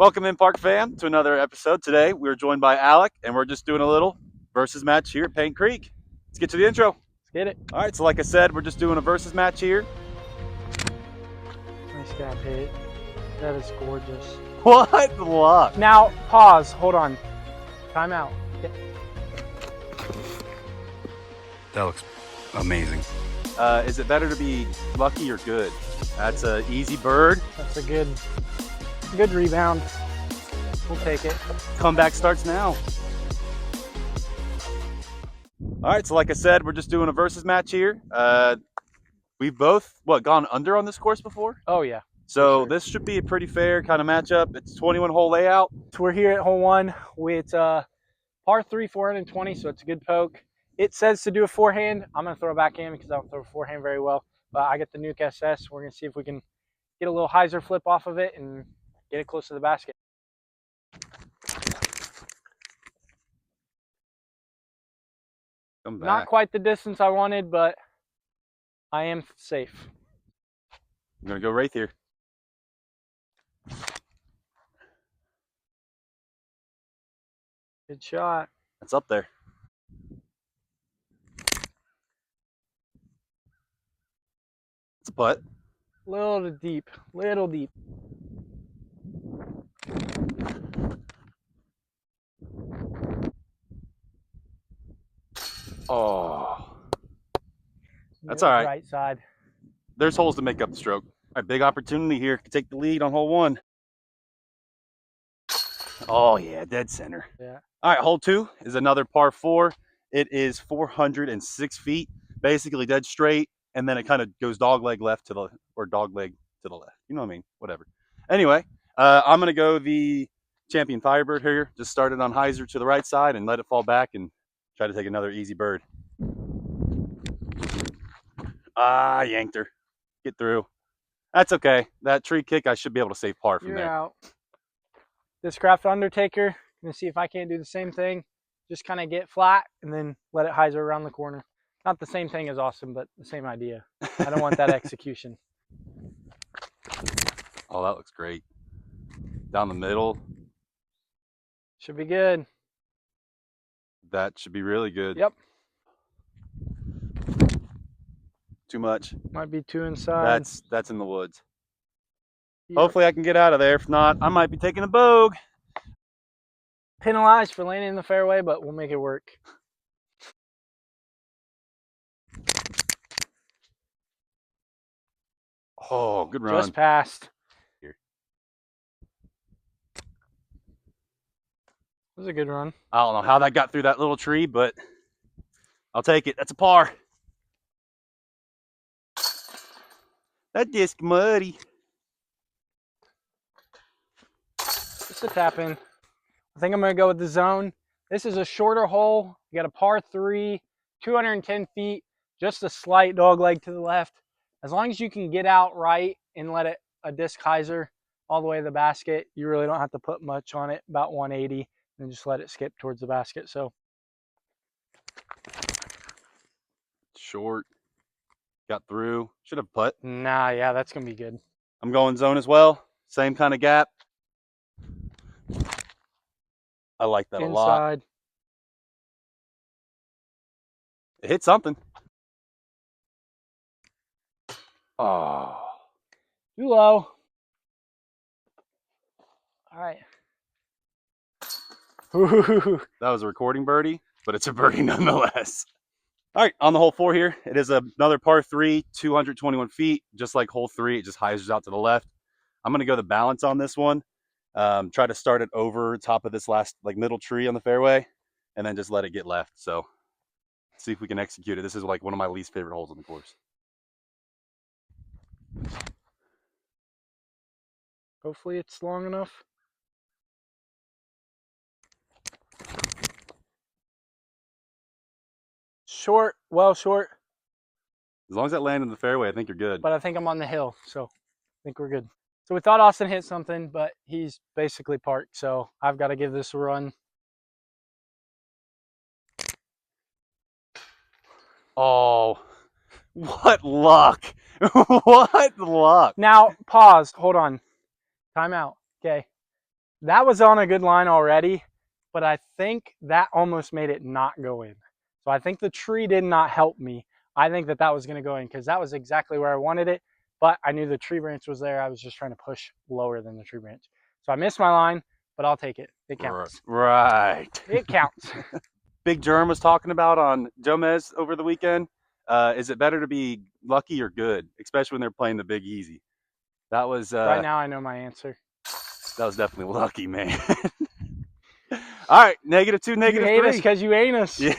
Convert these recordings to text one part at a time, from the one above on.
Welcome in, Park fam, to another episode. Today we're joined by Alec, and we're just doing a little versus match here at Paint Creek. Let's get to the intro. Let's get it. All right, so like I said, we're just doing a versus match here. Nice gap hit. That is gorgeous. What luck! Now, pause. Hold on. Time out. That looks amazing. Is it better to be lucky or good? That's an easy bird. That's a good rebound. We'll take it. Comeback starts now. All right, so like I said, we're just doing a versus match here. We've both, gone under on this course before? Oh, yeah. So sure. This should be a pretty fair kind of matchup. It's 21-hole layout. So we're here at hole one. It's par 3, 420, so it's a good poke. It says to do a forehand. I'm going to throw a backhand because I don't throw a forehand very well. But I get the Nuke SS. We're going to see if we can get a little hyzer flip off of it and get it close to the basket. Come back. Not quite the distance I wanted, but I am safe. I'm going to go right here. Good shot. That's up there. It's a putt. Little deep. Little deep. Oh. That's all right. Right side. There's holes to make up the stroke. All right, big opportunity here to take the lead on hole one. Oh, yeah, dead center. Yeah. All right, hole two is another par 4. It is 406 feet, basically dead straight, and then it kind of goes dogleg left to the, or dogleg to the left. You know what I mean? Whatever. Anyway, I'm going to go the Champion Firebird here. Just start it on hyzer to the right side and let it fall back and try to take another easy bird. Yanked her. Get through. That's okay. That tree kick, I should be able to save par from You're there. out. This Craft Undertaker. Gonna see if I can't do the same thing. Just kind of get flat and then let it hyzer around the corner. Not the same thing as awesome, but the same idea. I don't want that execution. Oh, that looks great. Down the middle. Should be good. That should be really good. Yep. Too much. Might be too inside. That's in the woods. Yep. Hopefully I can get out of there. If not, I might be taking a bogue. Penalized for landing in the fairway, but we'll make it work. Oh, good run. Just passed. Here. It was a good run. I don't know how that got through that little tree, but I'll take it. That's a par. That disc muddy. Just a tap in. I think I'm going to go with the zone. This is a shorter hole. You got a par 3, 210 feet, just a slight dog leg to the left. As long as you can get out right and let it a disc hyzer all the way to the basket, you really don't have to put much on it, about 180, and just let it skip towards the basket. So Short. Got through. Should have putt. nah, yeah, that's going to be good. I'm going zone as well. Same kind of gap. I like that a lot. Inside. It hit something. Oh. Too low. All right. Ooh. That was a recording birdie, but it's a birdie nonetheless. All right, on the hole 4 here, it is another par 3, 221 feet. Just like hole 3, it just hyzers out to the left. I'm going to go the balance on this one. Try to start it over top of this last middle tree on the fairway, and then just let it get left. So see if we can execute it. This is like one of my least favorite holes on the course. Hopefully it's long enough. Short, well short. As long as that landed in the fairway, I think you're good. But I think I'm on the hill, so I think we're good. So we thought Austin hit something, but he's basically parked, so I've got to give this a run. Oh, what luck. What luck. Now, pause. Hold on. Time out. Okay. That was on a good line already, but I think that almost made it not go in. So I think the tree did not help me. I think that was going to go in because that was exactly where I wanted it, but I knew the tree branch was there. I was just trying to push lower than the tree branch. So I missed my line, but I'll take it. It counts. Right. It counts. Big Germ was talking about on Jomez over the weekend. Is it better to be lucky or good, especially when they're playing the Big Easy? That was Right now, I know my answer. that was definitely lucky, man. All right, -2, You hate us -3. because you ain't us. Yeah.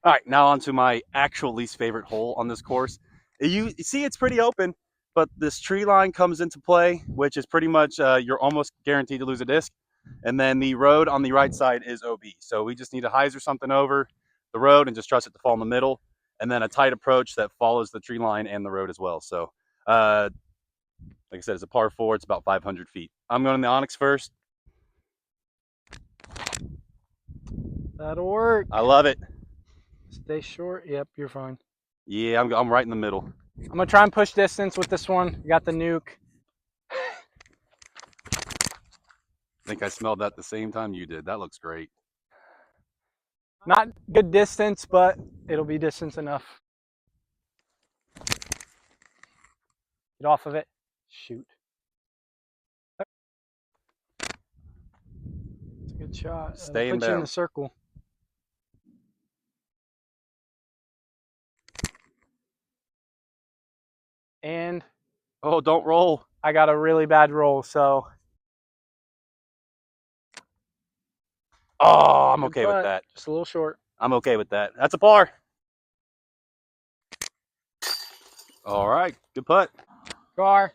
All right, now on to my actual least favorite hole on this course. You see, it's pretty open, but this tree line comes into play, which is pretty much you're almost guaranteed to lose a disc. And then the road on the right side is OB. So we just need to hyzer something over the road and just trust it to fall in the middle. And then a tight approach that follows the tree line and the road as well. So, like I said, it's a par 4. It's about 500 feet. I'm going the Onyx first. That'll work. I love it. Stay short. Yep, you're fine. Yeah, I'm right in the middle. I'm going to try and push distance with this one. Got the nuke. I think I smelled that the same time you did. That looks great. Not good distance, but it'll be distance enough. Get off of it. Shoot. It's a good shot. Stay It'll put you in the inbound. circle. And Oh, don't roll. I got a really bad roll, so. Oh, I'm Good okay with putt. that. Just a little short. I'm okay with that. That's a par. All right, good putt. Gar.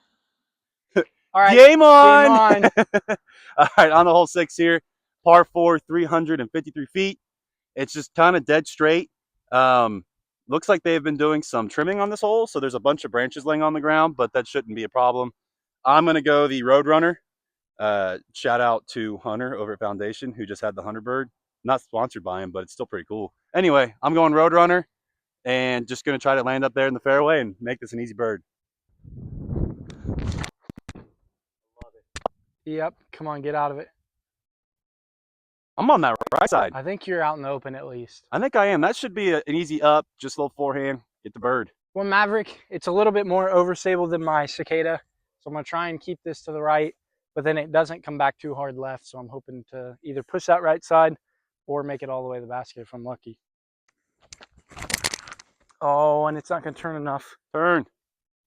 All right. Game on. Game on. All right, on the hole 6 here, par 4, 353 feet. It's just kind of dead straight. Looks like they've been doing some trimming on this hole, so there's a bunch of branches laying on the ground, but that shouldn't be a problem. I'm going to go the Roadrunner. Shout out to Hunter over at Foundation, who just had the Hunter Bird. Not sponsored by him, but it's still pretty cool. Anyway, I'm going Roadrunner and just going to try to land up there in the fairway and make this an easy bird. Yep. Come on, get out of it. I'm on that right side. I think you're out in the open at least. I think I am. That should be an easy up, just a little forehand, get the bird. Well, Maverick, it's a little bit more overstable than my Cicada, so I'm going to try and keep this to the right, but then it doesn't come back too hard left, so I'm hoping to either push that right side or make it all the way to the basket if I'm lucky. Oh, and it's not going to turn enough. Turn.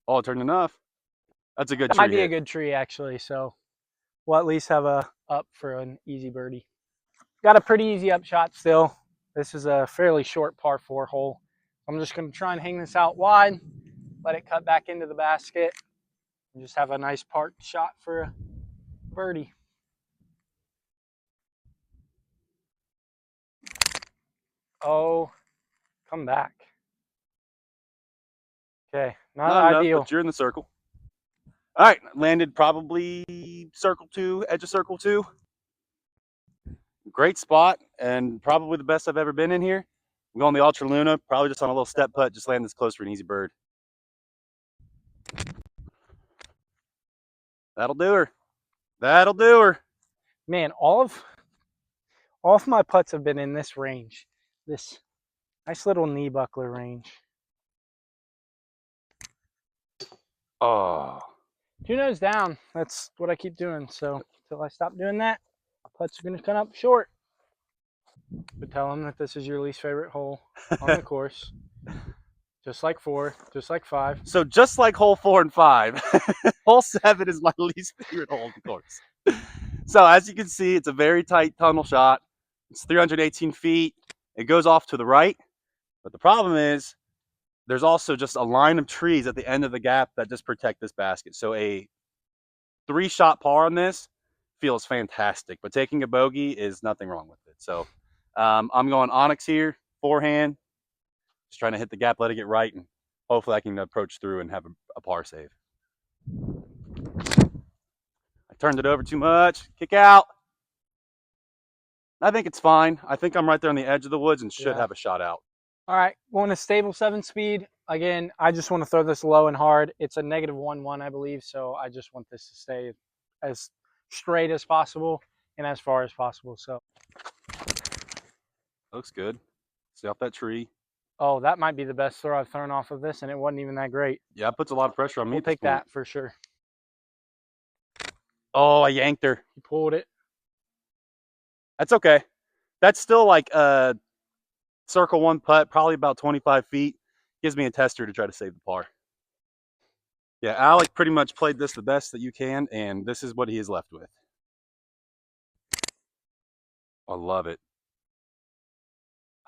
Oh, it turned enough. That's a good That tree might be hit. a good tree, actually, so we'll at least have a up for an easy birdie. Got a pretty easy up shot still. This is a fairly short par 4 hole. I'm just going to try and hang this out wide, let it cut back into the basket, and just have a nice parked shot for a birdie. Oh, come back. Okay, not ideal. But you're in the circle. All right, landed probably circle 2, edge of circle 2. Great spot, and probably the best I've ever been in here. I'm going the Ultra Luna, probably just on a little step putt, just land this close for an easy bird. That'll do her. That'll do her. Man, all of my putts have been in this range. This nice little knee buckler range. Oh. 2 nose down. That's what I keep doing. So until I stop doing that, putts are going to come up short. But tell them that this is your least favorite hole on the course. Just like 4, just like 5. So just like hole 4 and 5, hole 7 is my least favorite hole on the course. So as you can see, it's a very tight tunnel shot. It's 318 feet. It goes off to the right. But the problem is there's also just a line of trees at the end of the gap that just protect this basket. So a 3-shot par on this feels fantastic, but taking a bogey is nothing wrong with it. So I'm going Onyx here, forehand, just trying to hit the gap, let it get right, and hopefully I can approach through and have a par save. I turned it over too much. Kick out. I think it's fine. I think I'm right there on the edge of the woods and should have a shot out. All right, going a stable 7 speed. Again, I just want to throw this low and hard. It's a -1-1, I believe, so I just want this to stay as straight as possible and as far as possible. So, Looks good. Stay off that tree. oh, that might be the best throw I've thrown off of this, and it wasn't even that great. Yeah, it puts a lot of pressure on me We'll at this take point. that for sure. Oh, I yanked her. He pulled it. That's okay. That's still like a circle one putt, probably about 25 feet. Gives me a tester to try to save the par. Yeah, Alec pretty much played this the best that you can, and this is what he is left with. I love it.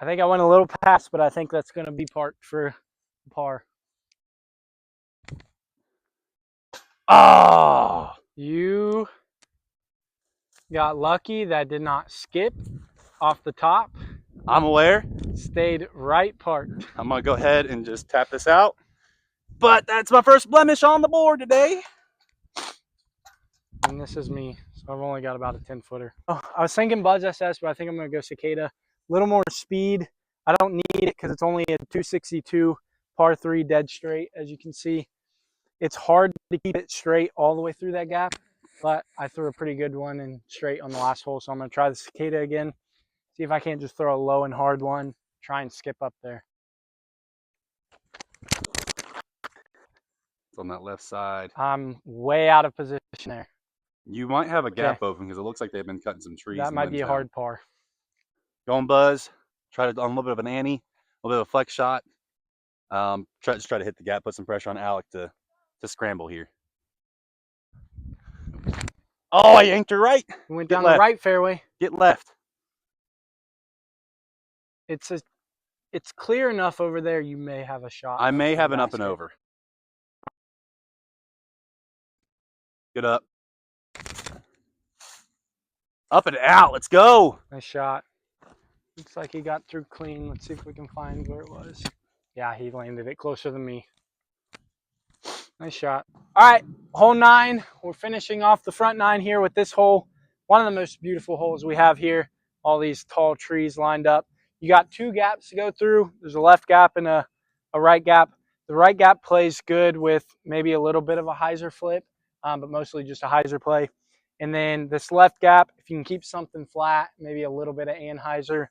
I think I went a little past, but I think that's going to be parked for par. Oh, You got lucky that did not skip off the top. I'm aware. Stayed right parked. I'm going to go ahead and just tap this out. But that's my first blemish on the board today. And this is me, so I've only got about a 10-footer. Oh, I was thinking Buzz SS, but I think I'm going to go Cicada. A little more speed. I don't need it because it's only a 262 par 3 dead straight, as you can see. It's hard to keep it straight all the way through that gap, but I threw a pretty good one and straight on the last hole, so I'm going to try the Cicada again. See if I can't just throw a low and hard one. Try and skip up there. It's on that left side. I'm way out of position there. You might have a gap open because it looks like they've been cutting some trees. That might be a hard par. Going Buzz. Try to on a little bit of an ante, a little bit of a flex shot. Try to hit the gap, put some pressure on Alec to scramble here. Oh, I yanked her right. We went down the right fairway. Get left. It's clear enough over there. You may have a shot. I may have an up and over. Good up. Up and out. Let's go. Nice shot. Looks like he got through clean. Let's see if we can find where it was. Yeah, he landed it closer than me. Nice shot. All right, hole 9. We're finishing off the front 9 here with this hole. One of the most beautiful holes we have here. All these tall trees lined up. You got 2 gaps to go through. There's a left gap and a right gap. The right gap plays good with maybe a little bit of a hyzer flip, but mostly just a hyzer play. And then this left gap, if you can keep something flat, maybe a little bit of anhyzer.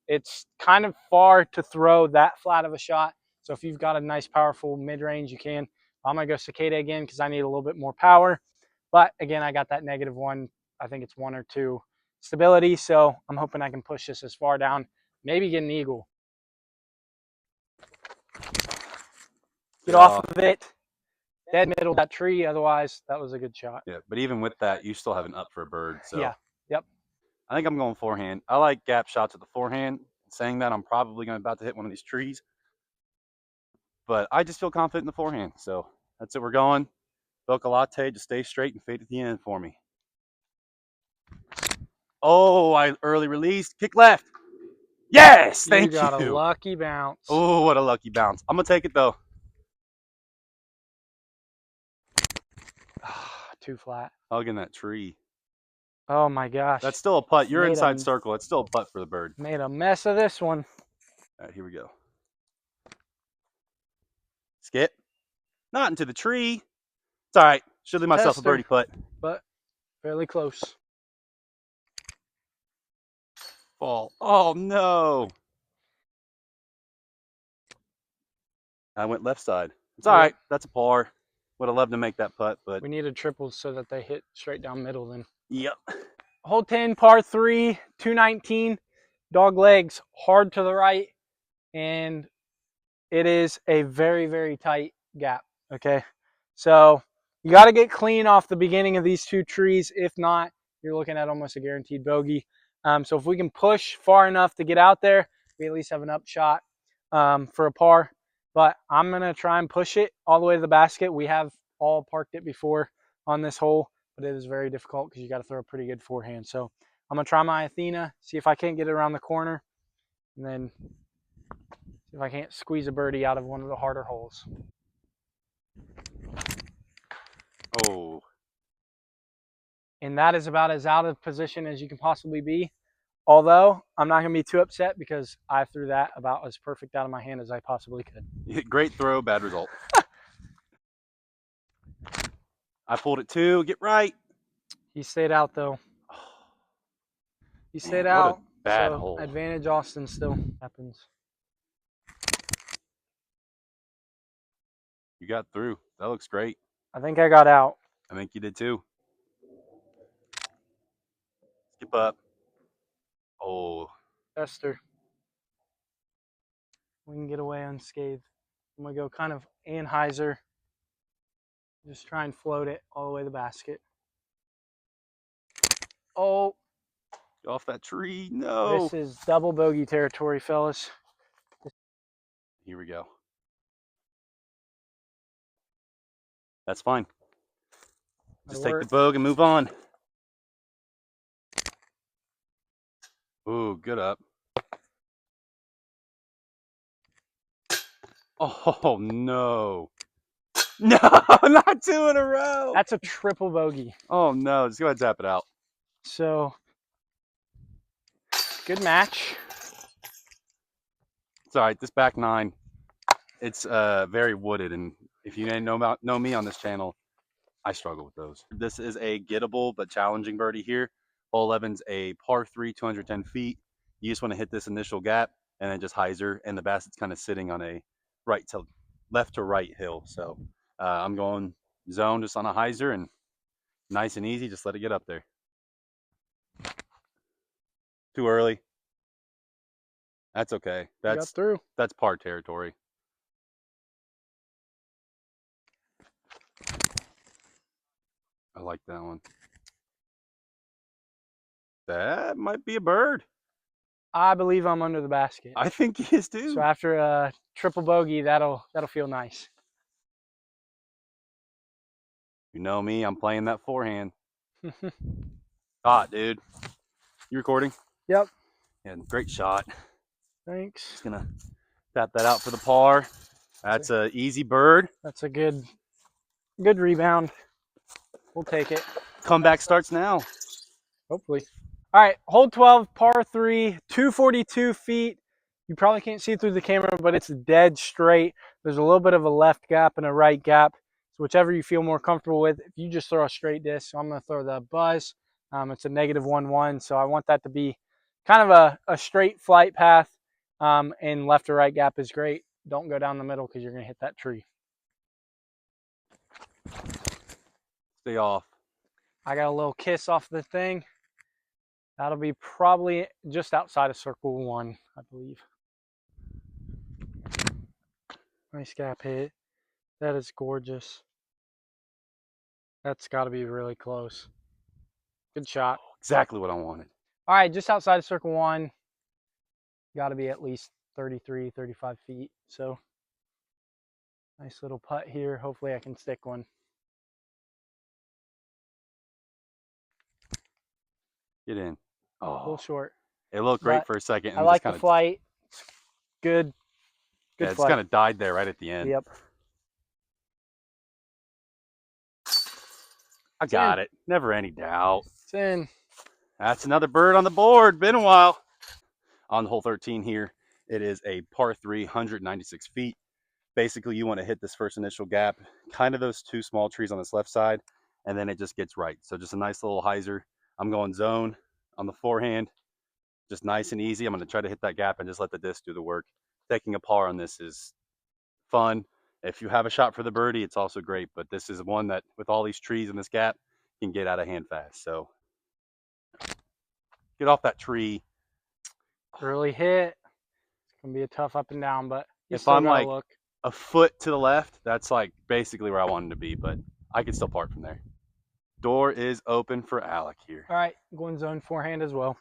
It's kind of far to throw that flat of a shot. So if you've got a nice, powerful mid-range, you can. I'm going to go Cicada again because I need a little bit more power. But again, I got that -1. I think it's 1 or 2 stability. So I'm hoping I can push this as far down, maybe get an eagle. Get off of it. Dead middle of that tree. Otherwise, that was a good shot. Yeah, but even with that, you still have an up for a bird. So yeah. Yep. I think I'm going forehand. I like gap shots at the forehand. Saying that, I'm probably about to hit one of these trees. But I just feel confident in the forehand. So that's it. We're going. Boca latte, just stay straight and fade at the end for me. Oh, I early released. Kick left. Yes, thank you. You got a lucky bounce. Oh, what a lucky bounce. I'm going to take it, though. Too flat. Hugging that tree. Oh, my gosh. That's still a putt. You're inside circle. It's still a putt for the bird. Made a mess of this one. All right, here we go. Skip. Not into the tree. It's all right. Should leave myself a birdie putt. But fairly close. Ball. Oh, no. I went left side. It's all right. That's a par. Would have loved to make that putt, but we needed triples so that they hit straight down middle then. Yep. Hole 10, par 3, 219. Dog legs hard to the right. And it is a very, very tight gap. Okay. So you got to get clean off the beginning of these 2 trees. If not, you're looking at almost a guaranteed bogey. So if we can push far enough to get out there, we at least have an upshot for a par. But I'm going to try and push it all the way to the basket. We have all parked it before on this hole, but it is very difficult because you got to throw a pretty good forehand. So I'm going to try my Athena, see if I can't get it around the corner, and then see if I can't squeeze a birdie out of one of the harder holes. Oh. And that is about as out of position as you can possibly be. Although, I'm not going to be too upset because I threw that about as perfect out of my hand as I possibly could. Great throw, bad result. I pulled it too. Get right. He stayed out though. He stayed Man, what a out. bad So hole. advantage Austin still happens. You got through. That looks great. I think I got out. I think you did too. Skip up. Oh, Esther. We can get away unscathed. I'm gonna go kind of Anheuser. Just try and float it all the way to the basket. Oh, get off that tree. No. this is double bogey territory, fellas. Here we go. That's fine. Just take the bogue and move on. Ooh, good up. Oh, no. No, not two in a row. That's a triple bogey. Oh, no. Just go ahead and tap it out. So, good match. It's all right. This back nine, it's very wooded. And if you didn't know me on this channel, I struggle with those. This is a gettable but challenging birdie here. Hole 11's a par 3, 210 feet. You just want to hit this initial gap and then just hyzer, and the basset's kind of sitting on a left to right hill. So I'm going zone just on a hyzer and nice and easy. Just let it get up there. Too early. That's okay. Got through. That's par territory. I like that one. That might be a bird. I believe I'm under the basket. I think he is too. So after a triple bogey, that'll feel nice. You know me, I'm playing that forehand. Hot, dude. You recording? Yep. Yeah, great shot. Thanks. Just gonna tap that out for the par. That's a easy bird. That's a good rebound. We'll take it. Comeback starts now. Hopefully. All right, hole 12, par 3, 242 feet. You probably can't see through the camera, but it's dead straight. There's a little bit of a left gap and a right gap. So whichever you feel more comfortable with. If you just throw a straight disc, so I'm going to throw the buzz. It's a -1-1, so I want that to be kind of a straight flight path. And left to right gap is great. Don't go down the middle because you're going to hit that tree. Stay off. I got a little kiss off the thing. That'll be probably just outside of circle 1, I believe. Nice gap hit. That is gorgeous. That's got to be really close. Good shot. Exactly what I wanted. All right, just outside of circle 1. Got to be at least 33, 35 feet. So, nice little putt here. Hopefully I can stick one. Get in. A little short. It looked great But for a second. And I like just the flight. Good. Good it's flight. kind of died there right at the end. Yep. I got it. Never any doubt. It's in. That's another bird on the board. Been a while. On hole 13 here, it is a par 3, 196 feet. Basically, you want to hit this first initial gap, kind of those two small trees on this left side, and then it just gets right. So just a nice little hyzer. I'm going zone on the forehand. Just nice and easy. I'm going to try to hit that gap and just let the disc do the work. Taking a par on this is fun. If you have a shot for the birdie, it's also great. But this is one that, with all these trees in this gap, can get out of hand fast. So get off that tree. Early hit. It's going to be a tough up and down, but you If still I'm gotta like look. a foot to the left, that's like basically where I wanted to be. But I can still part from there. Door is open for Alec here. All right, going zone forehand as well.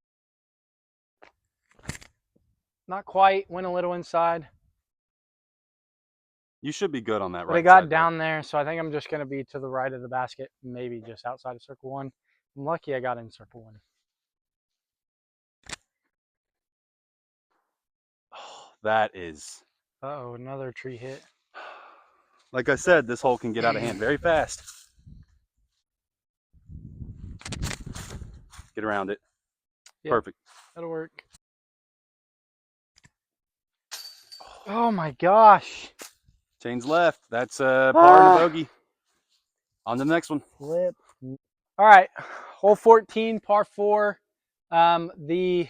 Not quite. Went a little inside. You should be good on that But right it got side, down there, so I think I'm just going to be to the right of the basket, maybe just outside of circle 1. I'm lucky I got in circle 1. Oh, that is... Uh-oh, another tree hit. Like I said, this hole can get out of hand very fast. Get around it. Yep. Perfect. That'll work. Oh my gosh. Chains left. That's a par and a bogey. On to the next one. Flip. All right, hole 14, par 4. The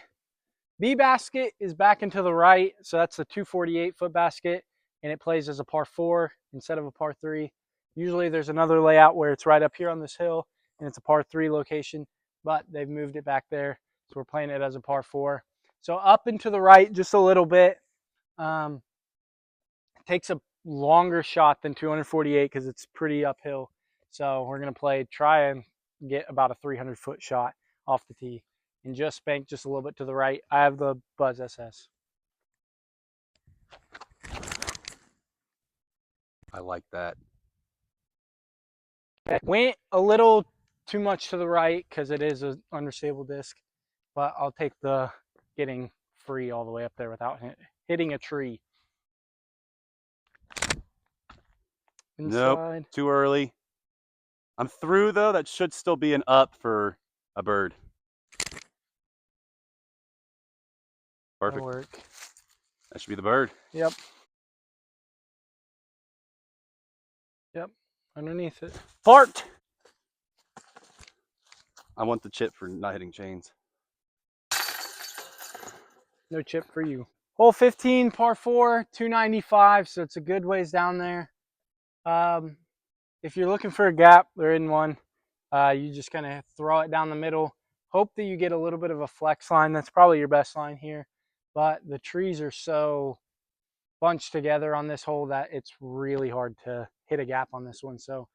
B basket is back and to the right, so that's a 248-foot basket, and it plays as a par 4 instead of a par 3. Usually there's another layout where it's right up here on this hill, and it's a par 3 location, but they've moved it back there, so we're playing it as a par 4. So up and to the right just a little bit. Takes a longer shot than 248 because it's pretty uphill. So we're going to try and get about a 300-foot shot off the tee and just spank just a little bit to the right. I have the Buzz SS. I like that. Went a little too much to the right because it is an understable disc, but I'll take the getting free all the way up there without hitting a tree. Inside. Nope, too early. I'm through though. That should still be an up for a bird. Perfect. That'll work. That should be the bird. Yep. Yep. Underneath it. Fart! I want the chip for not hitting chains. No chip for you. Hole 15, par 4, 295, so it's a good ways down there. If you're looking for a gap, there isn't one. You just kind of throw it down the middle. Hope that you get a little bit of a flex line. That's probably your best line here. But the trees are so bunched together on this hole that it's really hard to hit a gap on this one. So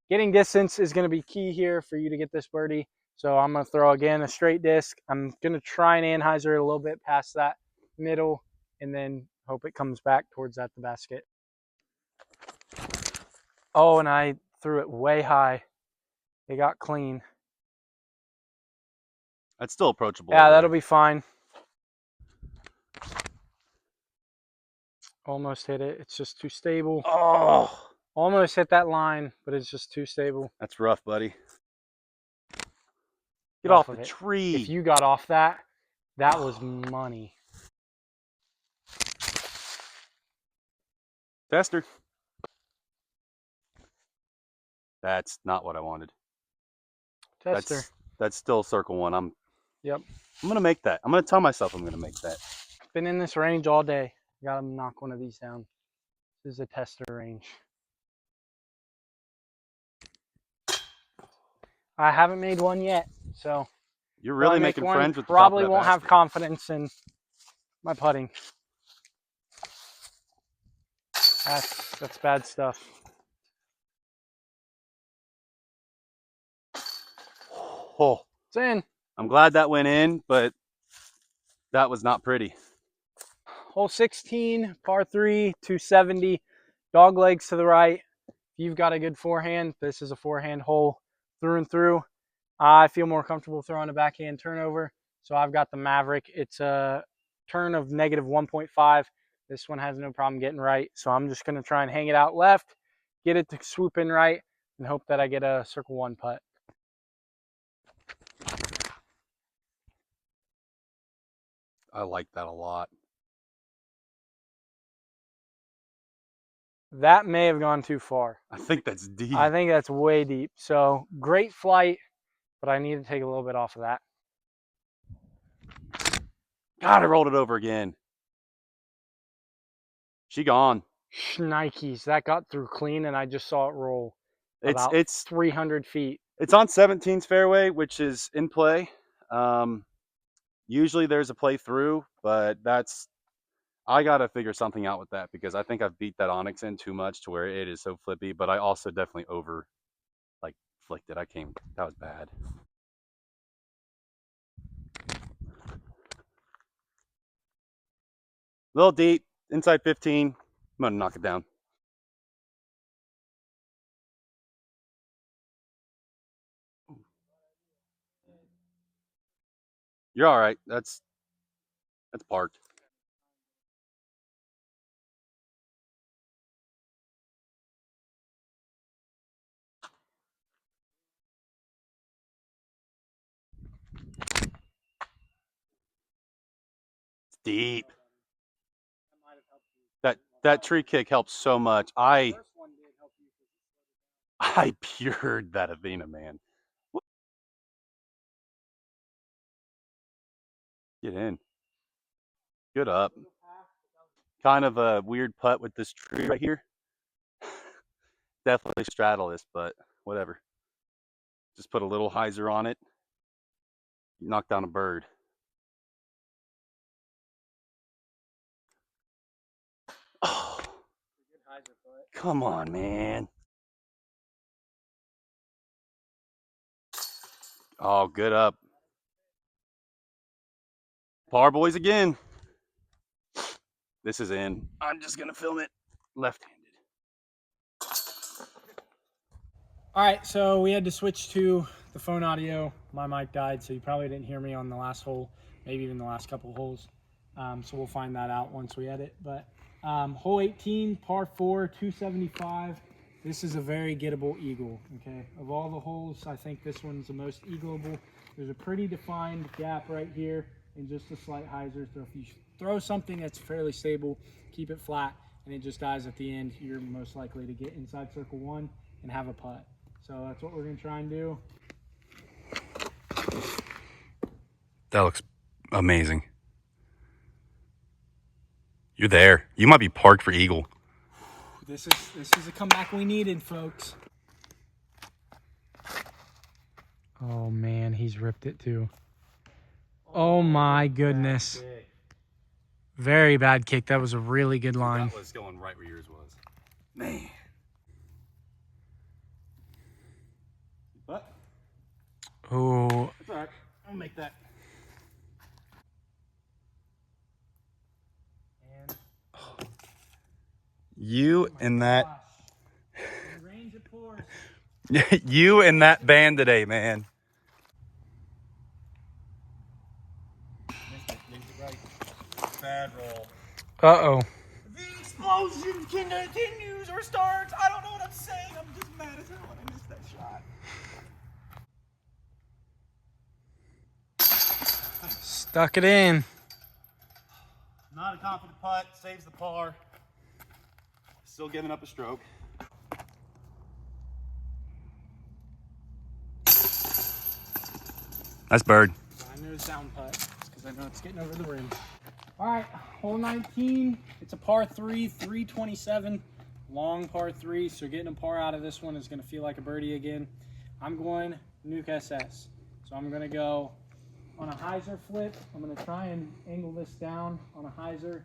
getting distance is going to be key here for you to get this birdie. So I'm going to throw, again, a straight disc. I'm going to try and anhyzer it a little bit past that middle and then hope it comes back towards the basket. Oh, and I threw it way high. It got clean. That's still approachable. Yeah, that'll be fine. Almost hit it. It's just too stable. Oh! Almost hit that line, but it's just too stable. That's rough, buddy. Get off off of the it. tree. If you got off that, that was money. Tester. That's not what I wanted. Tester. That's still circle one. Yep. I'm gonna make that. I'm gonna tell myself I'm gonna make that. Been in this range all day. Gotta knock one of these down. This is a tester range. I haven't made one yet, so You're really making one, friends with the probably top of that won't have basket. confidence in my putting. That's bad stuff. Oh, It's in. I'm glad that went in, but that was not pretty. Hole 16, par 3, 270. Dog legs to the right. If you've got a good forehand, this is a forehand hole through and through. I feel more comfortable throwing a backhand turnover, so I've got the Maverick. It's a turn of negative 1.5. This one has no problem getting right, so I'm just going to try and hang it out left, get it to swoop in right, and hope that I get a circle one putt. I like that a lot. That may have gone too far. I think that's deep. I think that's way deep. So great flight, but I need to take a little bit off of that. God, I rolled it over again. She gone. Shnikes, that got through clean, and I just saw it roll about It's 300 feet. It's on 17's fairway, which is in play. Usually there's a play through, but I got to figure something out with that because I think I've beat that Onyx in too much to where it is so flippy, but I also definitely flicked it. That was bad. A little deep, inside 15. I'm going to knock it down. You're all right. That's parked. It's deep. That tree kick helps so much. I pured that Avena, man. Get in. Good up. Kind of a weird putt with this tree right here. Definitely straddle this, but whatever. Just put a little hyzer on it. Knock down a bird. Oh, come on, man. Oh, good up. Par boys again. This is in. I'm just going to film it left-handed. All right, so we had to switch to the phone audio. My mic died, so you probably didn't hear me on the last hole, maybe even the last couple holes. So we'll find that out once we edit. But hole 18, par 4, 275. This is a very gettable eagle, okay? Of all the holes, I think this one's the most eagleable. There's a pretty defined gap right here and just a slight hyzer. So if you throw something that's fairly stable, keep it flat, and it just dies at the end, you're most likely to get inside circle 1 and have a putt. So that's what we're going to try and do. That looks amazing. You're there. You might be parked for eagle. This is a comeback we needed, folks. Oh man, he's ripped it too. Oh my goodness. Very bad kick. That was a really good line. That was going right where yours was. Man. What? Oh, It's all right. I'll make that. You and that. You and that band today, man. Bad roll. uh-oh. The explosion continues or starts. I don't know what I'm saying. I'm just mad as hell when I missed that shot. Stuck it in. Not a confident putt. Saves the par. Still giving up a stroke. That's bird. I knew a sound putt because I know it's getting over the rim. All right, hole 19. It's a par 3, 327. Long par 3, so getting a par out of this one is going to feel like a birdie again. I'm going Nuke SS. So I'm going to go on a hyzer flip. I'm going to try and angle this down on a hyzer,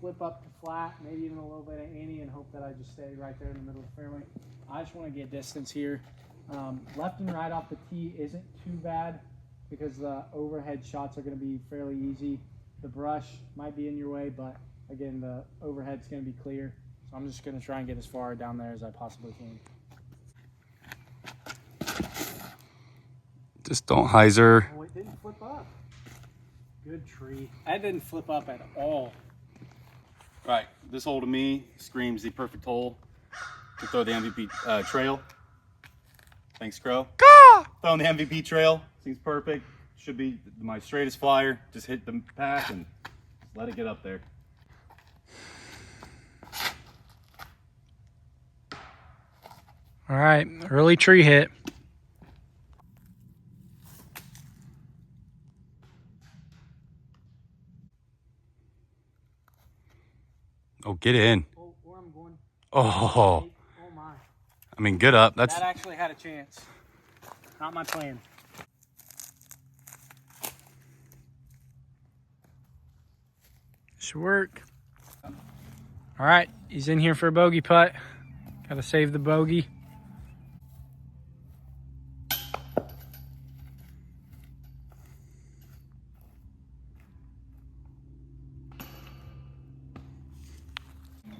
flip up to flat, maybe even a little bit of ante, and hope that I just stay right there in the middle of the fairway. I just want to get distance here. Left and right off the tee isn't too bad because the overhead shots are going to be fairly easy. The brush might be in your way, but again, the overhead's going to be clear. So I'm just going to try and get as far down there as I possibly can. Just don't hyzer. Oh, it didn't flip up. Good tree. That didn't flip up at all. Right, this hole to me screams the perfect hole to throw the MVP trail. Thanks, Crow. Throwing the MVP trail seems perfect. Should be my straightest flyer. Just hit the pack and let it get up there. All right, early tree hit. Oh, get in. Oh, where I'm going. Oh, Oh my. I mean, good up. That's That actually had a chance. Not my plan. Should work. All right, he's in here for a bogey putt. Got to save the bogey.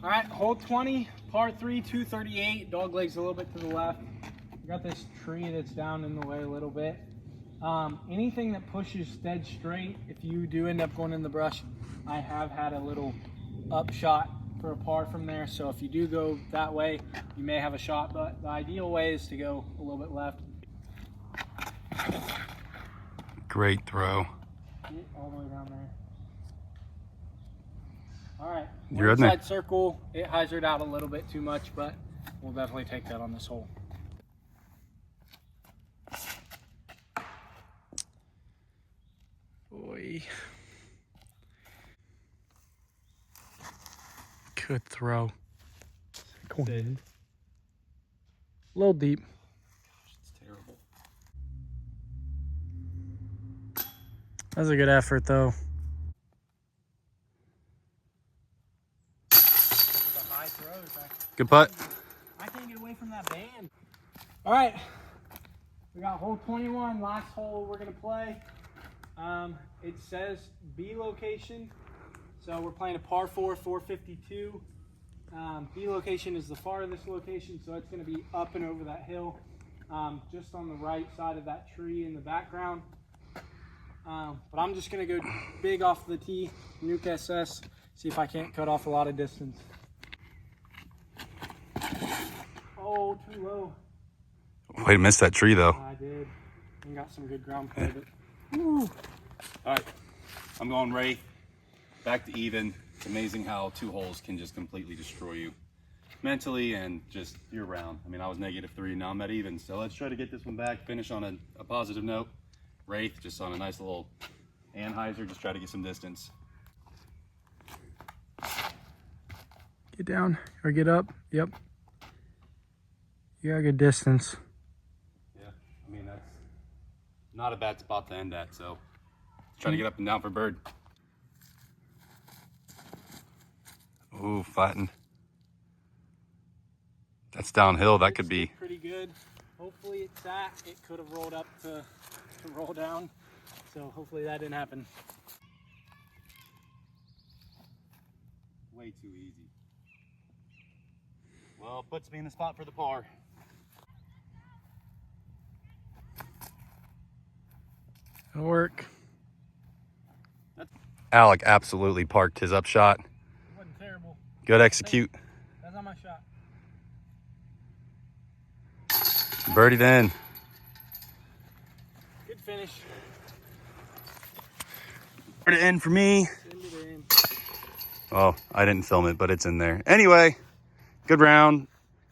All right, hole 20, par 3, 238. Dog legs a little bit to the left. We got this tree that's down in the way a little bit. Anything that pushes dead straight, if you do end up going in the brush, I have had a little upshot for a par from there. So if you do go that way, you may have a shot, but the ideal way is to go a little bit left. great throw. Get all the way down there. All right, You're we're in there. inside circle. It hyzered out a little bit too much, but we'll definitely take that on this hole. Boy. Good throw. A little deep. It's terrible. That was a good effort, though. Good putt. I can't get away from that band. All right, we got hole 21, last hole we're gonna play. It says B location, so we're playing a par 4, 452. B location is the farthest location, so it's gonna be up and over that hill, just on the right side of that tree in the background. But I'm just gonna go big off the tee, nuke SS, see if I can't cut off a lot of distance. Oh, too low. Way to miss that tree, though. I did. We got some good ground play, but All right, I'm going Wraith. Back to even. It's amazing how 2 holes can just completely destroy you mentally and just year round. I mean, I was -3, now I'm at even. So let's try to get this one back, finish on a positive note. Wraith, just on a nice little Anheuser, just try to get some distance. get down or get up. Yep. You got a good distance. Yeah, I mean, that's not a bad spot to end at. So let's try to get up and down for bird. Ooh, flattened. That's downhill. That could be. Pretty good. Hopefully it sat. It could have rolled up to roll down. So hopefully that didn't happen. Way too easy. Well, it puts me in the spot for the par. It'll work. Alec absolutely parked his upshot. It wasn't terrible. Good execute. That's not my shot. Birdie then. Good finish. Birdie in for me. Send it in. Oh, I didn't film it, but it's in there. Anyway, good round.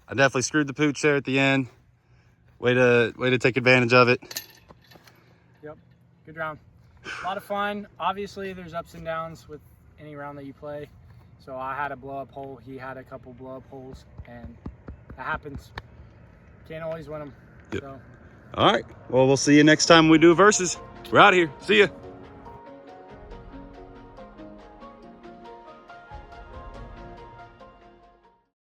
I definitely screwed the pooch there at the end. Way to take advantage of it. Yep. Good round. A lot of fun. Obviously, there's ups and downs with any round that you play. So I had a blow-up hole. He had a couple blow-up holes, and that happens. Can't always win them. Yep. So. All right. Well, we'll see you next time we do versus. We're out of here. See ya.